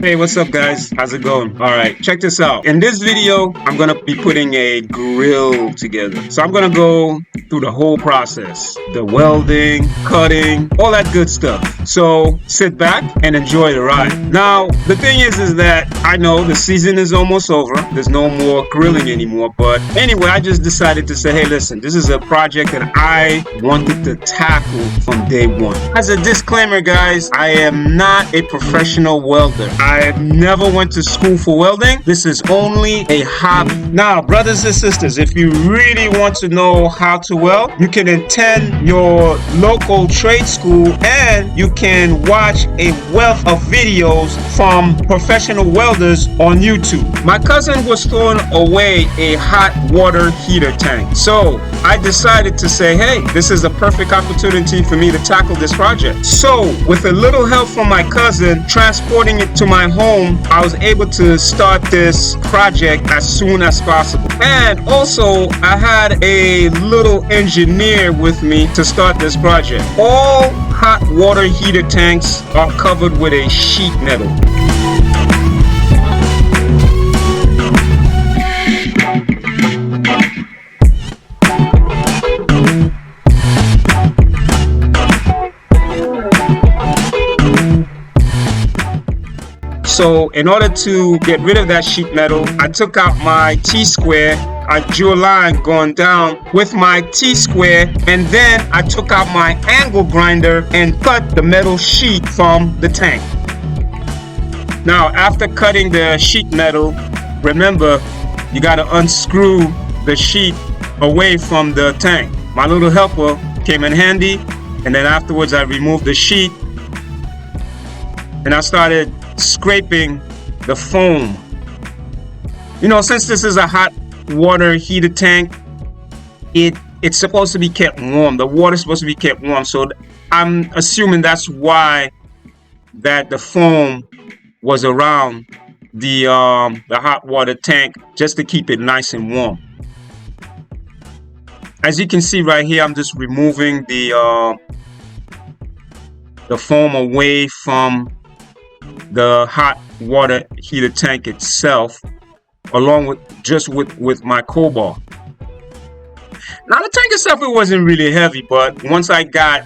Hey, what's up, guys? How's it going? All right, check this out. In this video, I'm gonna be putting a grill together. So I'm gonna go through the whole process, the welding, cutting, all that good stuff. So sit back and enjoy the ride. Now, the thing is that I know the season is almost over. There's no more grilling anymore. But anyway, I just decided to say, hey, listen, this is a project that I wanted to tackle from day one. As a disclaimer, guys, I am not a professional welder. I never went to school for welding. This is only a hobby. Now, brothers and sisters, if you really want to know how to weld, you can attend your local trade school and you can watch a wealth of videos from professional welders on YouTube. My cousin was throwing away a hot water heater tank. So I decided to say, hey, this is a perfect opportunity for me to tackle this project. So with a little help from my cousin transporting it to my home, I was able to start this project as soon as possible. And also I had a little engineer with me to start this project. All hot water heater tanks are covered with a sheet metal. So in order to get rid of that sheet metal, I took out my T-square. I drew a line going down with my T-square, and then I took out my angle grinder and cut the metal sheet from the tank. Now, after cutting the sheet metal, remember, you got to unscrew the sheet away from the tank. My little helper came in handy, and then afterwards I removed the sheet and I started scraping the foam. You know, since this is a hot water heater tank, it's supposed to be kept warm. The water's supposed to be kept warm. So I'm assuming that's why that the foam was around the hot water tank, just to keep it nice and warm. As you can see right here, I'm just removing the foam away from the hot water heater tank itself, along with my crowbar. Now the tank itself, it wasn't really heavy, but once I got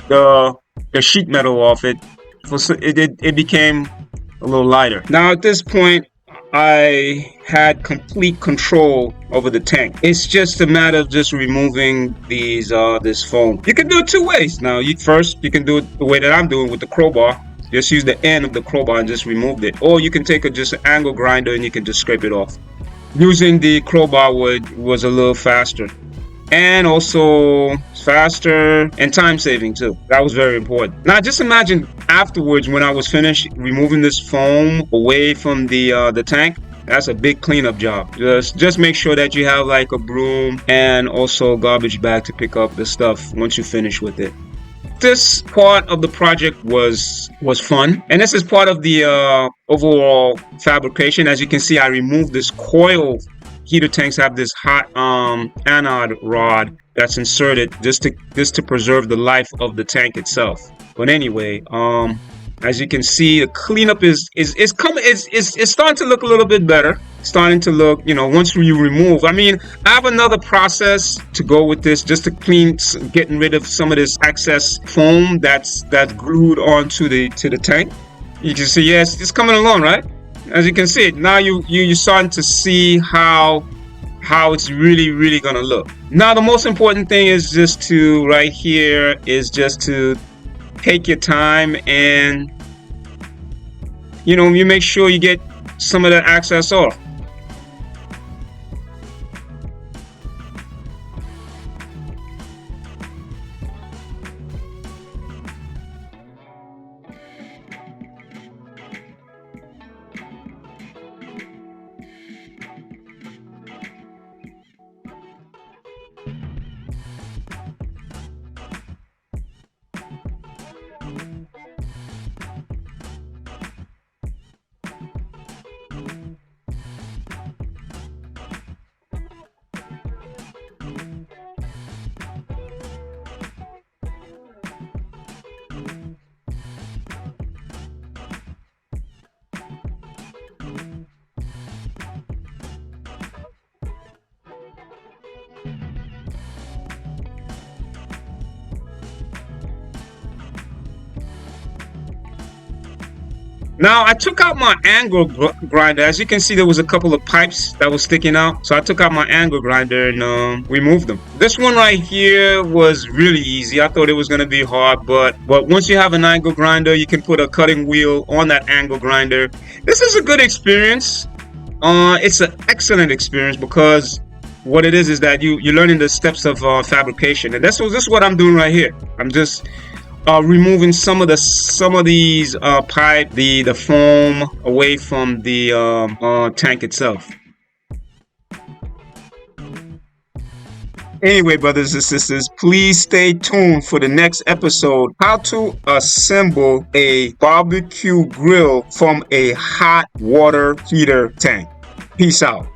the sheet metal off it, it became a little lighter. Now at this point, I had complete control over the tank. It's just a matter of just removing this foam. You can do it two ways. Now, you can do it the way that I'm doing with the crowbar. Just use the end of the crowbar and just remove it. Or you can take just an angle grinder and you can just scrape it off. Using the crowbar was a little faster. And also faster and time saving too. That was very important. Now just imagine afterwards, when I was finished removing this foam away from the tank. That's a big cleanup job. Just make sure that you have like a broom and also a garbage bag to pick up the stuff once you finish with it. This part of the project was fun, and this is part of the overall fabrication. As you can see, I removed this coil. Heater tanks have this hot anode rod that's inserted just to preserve the life of the tank itself. But anyway, as you can see, the cleanup is coming. It's starting to look a little bit better. Starting to look, you know, once you remove. I mean, I have another process to go with this, just to clean, getting rid of some of this excess foam that's glued onto the tank. You can see, yes, it's coming along, right? As you can see, now you're starting to see how it's really gonna look. Now the most important thing is just to take your time and, you know, you make sure you get some of that excess off. Now I took out my angle grinder. As you can see, there was a couple of pipes that was sticking out. So I took out my angle grinder and removed them. This one right here was really easy. I thought it was gonna be hard, but once you have an angle grinder, you can put a cutting wheel on that angle grinder. This is a good experience. It's an excellent experience because what it is that you're learning the steps of fabrication, and this is what I'm doing right here. I'm just removing some of these pipe, the foam away from the tank itself. Anyway, brothers and sisters, please stay tuned for the next episode, how to assemble a barbecue grill from a hot water heater tank. Peace out.